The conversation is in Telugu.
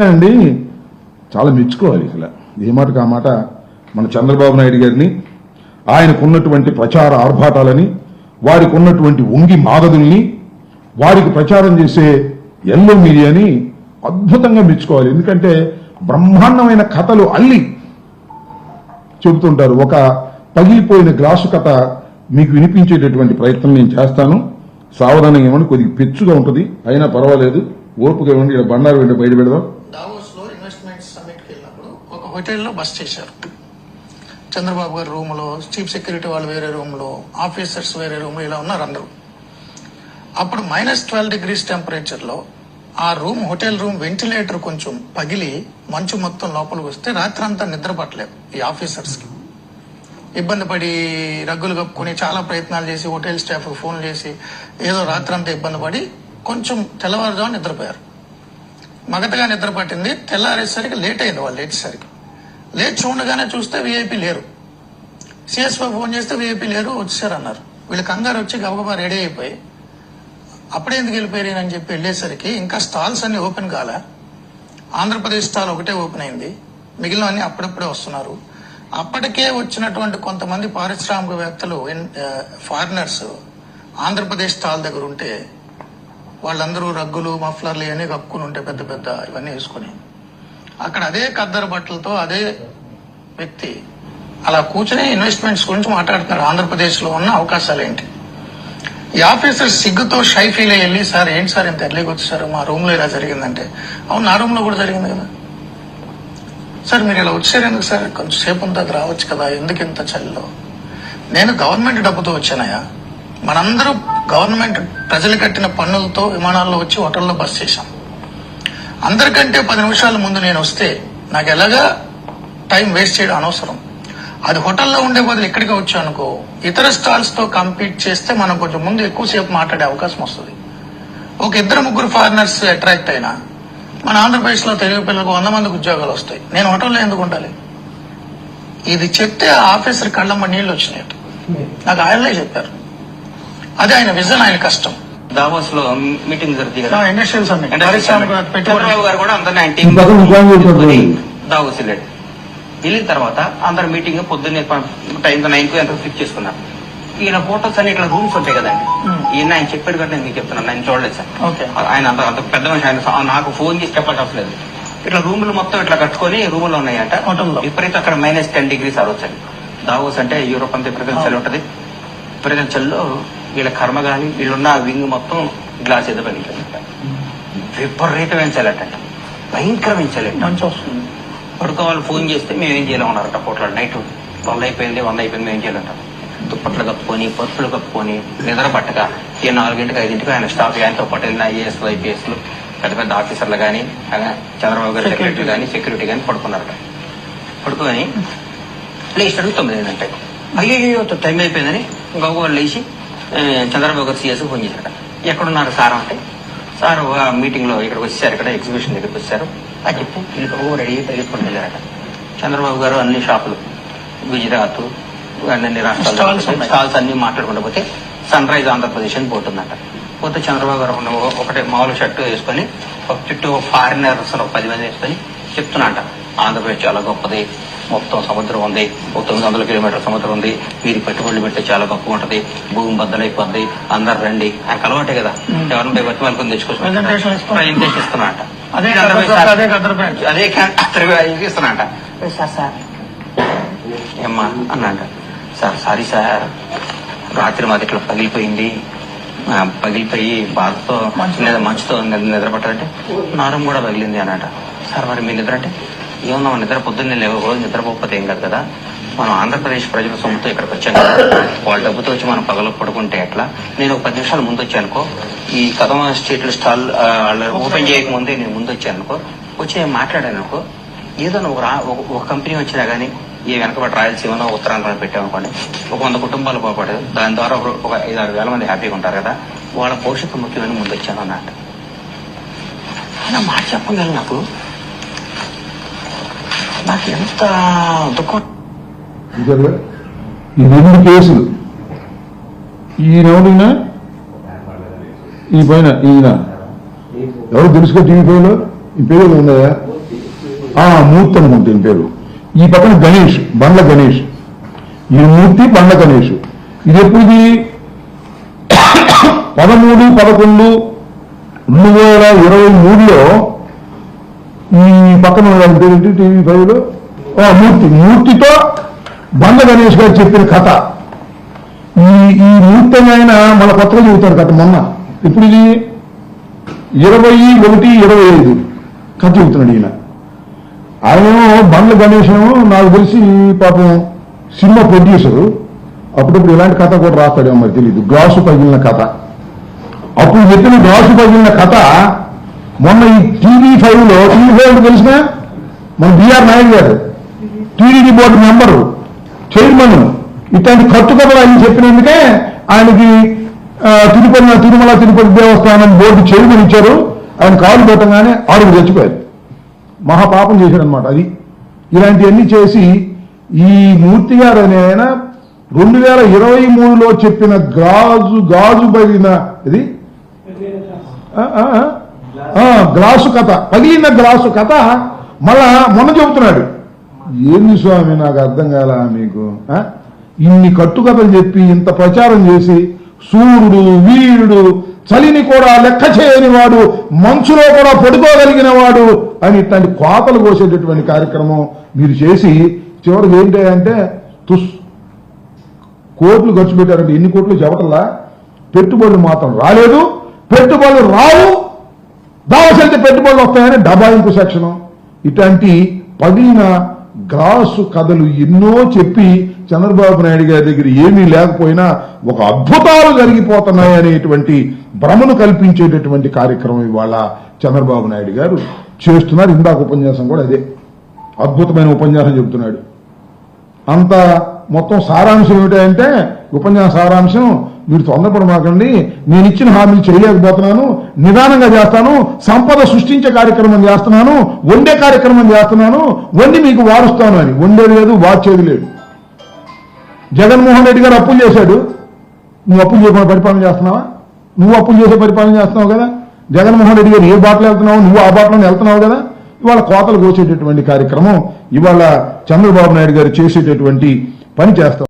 అండి చాలా మెచ్చుకోవాలి. అసలు ఏ మాటకు ఆ మాట మన చంద్రబాబు నాయుడు గారిని, ఆయనకున్నటువంటి ప్రచార ఆర్భాటాలని, వారికి ఉన్నటువంటి వంగి మాగదుల్ని, వారికి ప్రచారం చేసే ఎల్లో మీడియాని అద్భుతంగా మెచ్చుకోవాలి. ఎందుకంటే బ్రహ్మాండమైన కథలు అల్లి చెబుతుంటారు. ఒక పగిలిపోయిన గ్లాసు కథ మీకు వినిపించేటటువంటి ప్రయత్నం నేను చేస్తాను. సావధానంగా ఇవ్వండి, కొద్దిగా పెచ్చుగా ఉంటుంది, అయినా పర్వాలేదు, ఓర్పుగా ఇవ్వండి. ఇక్కడ బండారు వెంట బయట పెడదాం. దావోస్ లో ఇన్వెస్ట్మెంట్ సమ్మిట్ కి వెళ్ళినప్పుడు ఒక హోటల్లో బస్ చేశారు. చంద్రబాబు గారి రూమ్ లో, చీఫ్ సెక్యూరిటీ వాళ్ళు వేరే రూమ్ లో, ఆఫీసర్స్ వేరే రూమ్ లో, ఇలా ఉన్నారు అందరూ. అప్పుడు -12 degrees టెంపరేచర్ లో ఆ రూమ్, హోటల్ రూమ్ వెంటిలేటర్ కొంచెం పగిలి మంచు మొత్తం లోపలికి వస్తే రాత్రంతా నిద్ర పట్టలేదు ఈ ఆఫీసర్స్ కి. ఇబ్బంది పడి రగ్గులు కప్పుకొని చాలా ప్రయత్నాలు చేసి హోటల్ స్టాఫ్ ఫోన్ చేసి ఏదో రాత్రంతా ఇబ్బంది పడి కొంచెం తెల్లవారుజాము నిద్రపోయారు. మగతగా నిద్ర పట్టింది. తెల్లారేసరికి లేట్ అయింది. వాళ్ళు లేచేసరికి లేచి చూడగానే చూస్తే వీఐపీ లేరు. సిఎస్ఓ ఫోన్ చేస్తే వీఐపీ లేరు, వచ్చారన్నారు. వీళ్ళు కంగారు వచ్చి గబగబా రెడీ అయిపోయి అప్పుడే ఎందుకు వెళ్ళిపోయారు అని చెప్పి వెళ్ళేసరికి ఇంకా స్టాల్స్ అన్ని ఓపెన్ కాలే. ఆంధ్రప్రదేశ్ స్టాల్ ఒకటే ఓపెన్ అయింది, మిగిలినవన్నీ అప్పుడప్పుడే వస్తున్నారు. అప్పటికే వచ్చినటువంటి కొంతమంది పారిశ్రామికవేత్తలు, ఫారినర్స్ ఆంధ్రప్రదేశ్ స్టాల్ దగ్గర ఉంటే వాళ్ళందరూ రగ్గులు, మఫ్లర్లు ఇవన్నీ కప్పుకుని ఉంటే పెద్ద పెద్ద ఇవన్నీ వేసుకుని అక్కడ అదే ఖద్దరు బట్టలతో అదే వ్యక్తి అలా కూర్చొని ఇన్వెస్ట్మెంట్స్ గురించి మాట్లాడుతున్నారు. ఆంధ్రప్రదేశ్ లో ఉన్న అవకాశాలు ఏంటి? ఈ ఆఫీసర్ సిగ్గుతో షై ఫీల్ అయ్యి, సార్ ఏంటి సార్ ఇంత ఎర్లీగా వచ్చారు, మా రూమ్ లో ఇలా జరిగిందంటే, అవును నా రూమ్ లో కూడా జరిగింది కదా సార్, మీరు ఇలా వచ్చారు ఎందుకు సార్, కొంచెం సేపు అంతా రావచ్చు కదా, ఎందుకు ఇంత చలిలో? నేను గవర్నమెంట్ డబ్బుతో వచ్చానయా, మనందరూ గవర్నమెంట్ ప్రజలు కట్టిన పన్నులతో విమానాల్లో వచ్చి హోటల్లో బస్ చేశాం. అందరికంటే 10 నిమిషాల ముందు నేను వస్తే నాకు ఎలాగా టైం వేస్ట్ చేయడం అనవసరం. అది హోటల్లో ఉండే బదులు ఇక్కడికి వచ్చా అనుకో, ఇతర స్టాల్స్ తో కంపీట్ చేస్తే మనం కొంచెం ముందు ఎక్కువసేపు మాట్లాడే అవకాశం వస్తుంది. ఒక 2-3 ఫారినర్స్ అట్రాక్ట్ అయినా మన ఆంధ్రప్రదేశ్ లో తెలుగు పిల్లలకు 100 మందికి ఉద్యోగాలు వస్తాయి. నేను హోటల్లో ఎందుకు ఉండాలి? ఇది చెప్తే ఆ ఆఫీసర్ కళ్ళమ్మ నీళ్లు వచ్చినాయి. నాకు ఆయనలే చెప్పారు. అదే ఆయన విజన్, ఆయన కష్టం. దావోస్ లో మీటింగ్ జరుగుతుంది కదా, ఇండస్ట్రియల్ సమ్మిట్. చంద్రబాబు గారు కూడా అందరినీ ఆయన టీం దావోస్ వెళ్ళిన తర్వాత అందరు మీటింగ్ పొద్దున్నే 9కు ఎంత ఫిక్స్ చేసుకున్నారు. ఈయన హోటల్స్ అని ఇక్కడ రూమ్స్ ఉంటాయి కదండి, ఈయన ఆయన చెప్పాడు కదా, నేను మీకు చెప్తున్నాను, నేను చూడలేదు సార్. ఆయన అంత పెద్ద మనిషి, ఆయన నాకు ఫోన్ చేసి చెప్పాల్సి అవసరం. ఇట్లా రూములు మొత్తం ఇట్లా కట్టుకొని రూములు ఉన్నాయంట హోటల్లో. విపరీతం అక్కడ -10 degrees అరవచ్చండి. దావోస్ అంటే యూరోప్ అంతా విపరీతం చలి ఉంటది. విపరీతం చలిలో వీళ్ళ కర్మ గాని వీళ్ళున్న వింగ్ మొత్తం గ్లాస్ ఎదురు పగిలిపోయిందంట. విపరీతమైన చలట, భయంకరమైన చలి. మంచి వస్తుంది. పడుకోవాలి ఫోన్ చేస్తే మేమేం చేయలేమన్నారట. పోట్ల నైట్ 100 అయిపోయింది మేమేం చేయాలంట. దుప్పట్లు కప్పుకొని, పరుపులు కప్పుకొని, నిద్ర పట్టక 4 5 ఆయన స్టాఫ్, ఆయనతో పాటు వెళ్ళిన ఐఏఎస్లు, ఐపీఎస్లు, పెద్ద పెద్ద ఆఫీసర్లు కానీ, చంద్రబాబు గారి సెక్రటరీ కానీ, సెక్యూరిటీ కానీ పడుకున్నారట. పడుకొని లేచినట్టు 9 అయిందంటే, అయ్యో టైం అయిపోయిందని గౌగోలు లేచి చంద్రబాబు గారు సిఎస్ ఫోన్ చేశారట. ఎక్కడున్నారు సార్ అంటే, సార్ మీటింగ్ లో ఇక్కడికి వచ్చారు, ఇక్కడ ఎగ్జిబిషన్ దగ్గరికి వచ్చారు అని చెప్తే వీళ్ళు రెడీ పరిగెత్తుకొని వెళ్ళారట. చంద్రబాబు గారు అన్ని షాపులు, గుజరాత్, అన్ని రాష్ట్రాలు స్టాల్స్ అన్ని మాట్లాడుకుంటూ పోతే సన్ రైజ్ ఆంధ్రప్రదేశ్ అని పోతుందట. పోతే చంద్రబాబు గారు ఒకటే మామూలు షర్టు వేసుకొని ఒక చుట్టూ ఫారినర్స్ 10 మంది వేసుకొని చెప్తున్నట, ఆంధ్రప్రదేశ్ చాలా గొప్పది, మొత్తం సముద్రం ఉంది, 900 కిలోమీటర్ల సముద్రం ఉంది, మీరు పెట్టుబడులు పెడితే చాలా గొప్పగా ఉంటది, భూమి బద్దలైపోద్ది, అందరు రండి. ఆయనకు అలవాటే కదా, ఎవరిని బతిమాలుకొని తెచ్చుకోవచ్చు ఇస్తున్నట. అదే ఇస్తున్నట. సార్ ఏమ్మా అన్నట, సార్ సారీ సార్, రాత్రి మాది ఇట్లా పగిలిపోయి బాధతో మంచుతో నిద్ర పట్టదంటే నారం కూడా పగిలింది అన్నట. సార్ మరి మీ నిద్ర అంటే, ఏమన్నా నిద్ర పొద్దున్నే రోజు నిద్రపోకపోతే ఏం కాదు కదా, మనం ఆంధ్రప్రదేశ్ ప్రజల సొమ్ముతో ఇక్కడికి వచ్చాం కదా, వాళ్ళ డబ్బుతో వచ్చి మనం పగలు పడుకుంటే ఎట్లా? నేను ఒక 10 నిమిషాలు ముందు వచ్చానుకో, ఈ కదమ స్ట్రీట్ స్టాల్ ఓపెన్ చేయకముందే నేను ముందు వచ్చానుకో, వచ్చి మాట్లాడాను అనుకో, ఏదో ఒక కంపెనీ వచ్చినా గానీ ఈ వెనకబడి రాయలసీమలో ఉత్తరాంధ్ర పెట్టామనుకోండి, ఒక 100 కుటుంబాలు బాగుపడదు, దాని ద్వారా ఒక 5-6 వేల మంది హ్యాపీగా ఉంటారు కదా, వాళ్ళ భవిష్యత్తు ముఖ్యమైన ముందు వచ్చాను అన్నట్టు. ఆయన మాట చెప్పగలను. నాకు ఎంత దుఃఖం. ఈ 2 కేసులు, ఈయన ఈ పైన ఈయన ఎవరు తెలుసుకో టీవీ పైలో ఈ పేరు ఉందా? మూర్తి అనుకుంటే ఈ పేరు. ఈ పక్కన గణేష్, బండ్ల గణేష్. ఈ మూర్తి బండ్ల గణేష్. ఇది ఎప్పుడు? 13/11/2023లో ఈ పక్కన పేరేంటి TV5లో మూర్తితో బండ్ల గణేష్ గారు చెప్పిన కథ. ఈ మూర్తి ఆయన మన కొత్తగా చెబుతాడు కథ. మొన్న ఇప్పుడు ఇది 21/25 కథ చెబుతున్నాడు ఈయన. ఆయనేమో బండ్ల గణేష్ నాకు తెలిసి పాపం సినిమా ప్రొడ్యూసరు. అప్పుడప్పుడు ఇలాంటి కథ కూడా రాస్తాడేమో మరి తెలియదు. గ్లాసు పగిలిన కథ. అప్పుడు చెప్పిన గ్లాసు పగిలిన కథ మొన్న ఈ TV5లో తెలిసిన మన బిఆర్ నాయుడు గారు టీడీపీ బోర్డు మెంబరు, చైర్మన్, ఇట్లాంటి ఖర్చు కథలు ఆయన చెప్పినందుకే ఆయనకి తిరుమల తిరుపతి దేవస్థానం బోర్డు చైర్మన్ ఇచ్చారు. ఆయన కాలు పెట్టగానే 6 చచ్చిపోయారు. మహాపాపం చేశాడనమాట. అది ఇలాంటివన్నీ చేసి ఈ మూర్తి గారు అనే ఆయన 2023లో చెప్పిన గాజు పగిలిన ఇది గ్లాసు కథ, పగిలిన గ్లాసు కథ మళ్ళా మొన్న చెబుతున్నాడు. ఏంది స్వామి నాకు అర్థం కాల మీకు? ఇన్ని కట్టుకథలు చెప్పి ఇంత ప్రచారం చేసి సూర్యుడు వీరుడు చలిని కూడా లెక్క చేయని వాడు, మంచులో కూడా పడుకోగలిగిన వాడు అని ఇట్లాంటి కోతలు కోసేటటువంటి కార్యక్రమం మీరు చేసి చివరికి ఏంటి అంటే కోట్లు ఖర్చు పెట్టారంటే ఎన్ని కోట్లు చెప్పటల్లా. పెట్టుబడులు మాత్రం రాలేదు, పెట్టుబడులు రావు, దావసెళ్తే పెట్టుబడులు వస్తాయని డబాయింపు సెక్షను. ఇట్లాంటి పగిలిన గ్లాసు కథలు ఎన్నో చెప్పి చంద్రబాబు నాయుడు గారి దగ్గర ఏమీ లేకపోయినా ఒక అద్భుతాలు జరిగిపోతున్నాయి అనేటువంటి భ్రమను కల్పించేటటువంటి కార్యక్రమం ఇవాళ చంద్రబాబు నాయుడు గారు చేస్తున్నారు. ఇందాక ఉపన్యాసం కూడా అదే అద్భుతమైన ఉపన్యాసం చెబుతున్నాడు. అంత మొత్తం సారాంశం ఏమిటంటే ఉపన్యాస సారాంశం, మీరు తొందరపడమాకండి, నేను ఇచ్చిన హామీలు చేయలేకపోతున్నాను, నిదానంగా చేస్తాను, సంపద సృష్టించే కార్యక్రమం చేస్తున్నాను, వండే కార్యక్రమం చేస్తున్నాను, వండి మీకు వారుస్తాను అని. వండేది లేదు, వాచేది లేదు. జగన్మోహన్ రెడ్డి గారు అప్పులు చేశాడు. నువ్వు అప్పులు చేయకుండా పరిపాలన చేస్తున్నావా? నువ్వు అప్పులు చేసే పరిపాలన చేస్తున్నావు కదా. జగన్మోహన్ రెడ్డి గారు ఏ బాటలో వెళ్తున్నావు, నువ్వు ఆ బాటలో వెళ్తున్నావు కదా. ఇవాళ కోతలు కోసేటటువంటి కార్యక్రమం ఇవాళ చంద్రబాబు నాయుడు గారు చేసేటటువంటి పని చేస్తాం.